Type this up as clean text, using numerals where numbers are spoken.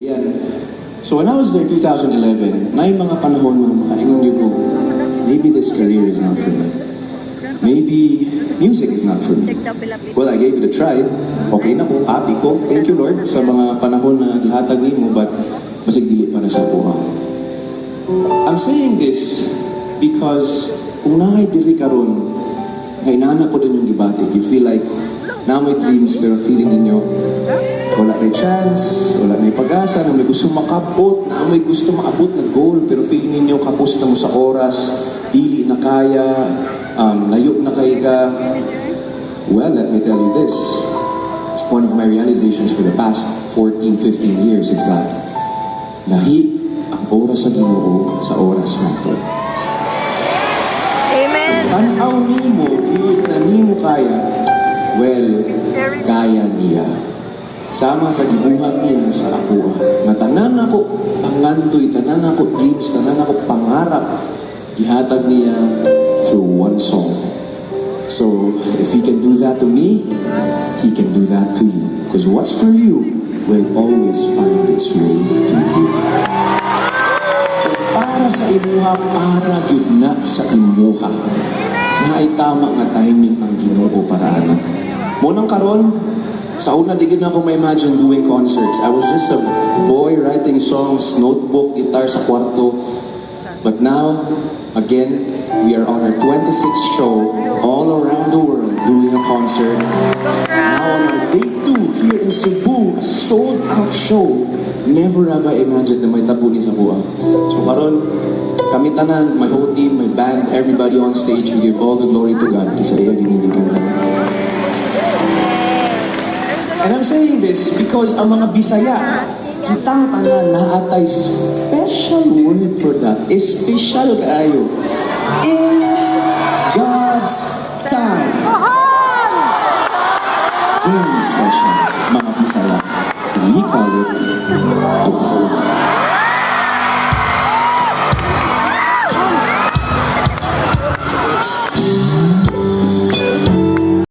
Yan. So when I was there 2011, may mga panahon na makaingon ko, maybe this career is not for me. Maybe music is not for me. Well, I gave it a try. Okay na ko, happy ko. Thank you, Lord, sa mga panahon na gihatag nimo, but masig dili para sa buha. I'm saying this because kung naay diri karon, ay nana po din yung gibati. You feel like na may dreams pero feeling ninyo wala na chance, wala na pag-asa, na may gusto makabot, na may gusto maabot na goal, pero feeling ninyo kapos na mo sa oras, dili na kaya, layo na kayo ka. Well, let me tell you this. One of my realizations for the past 14, 15 years is that lahi ang oras sa Ginoo sa oras nato. Amen. Tanaw nimo, dili na nimo kaya, well, kaya niya. Sama sa gibuhat niya sa ako. Nga tanan ako pangantoy, tanan ako dreams, tanan ako pangarap, gihatag niya through one song. So, if He can do that to me, He can do that to you. Because what's for you will always find its way to you. So, para sa imuha, para gyud na sa imuha, na ay tama nga timing ang Ginoo para ana. Munang karon, sa una, di na ako ma-imagine doing concerts. I was just a boy writing songs, notebook, guitar sa kwarto. But now, again, we are on our 26th show all around the world doing a concert. Now on our day 2 here in Cebu, a sold-out show. Never have I imagined na may tapo ni sa buha. So karon, kami tanan, my whole team, my band, everybody on stage, we give all the glory to God. Kasi iya giniligan tanan. And I'm saying this because ang mga Bisaya, kitang tanan na atay special word for that. Special kaayo. In God's time. Very special, mga Bisaya. We call it tuhod.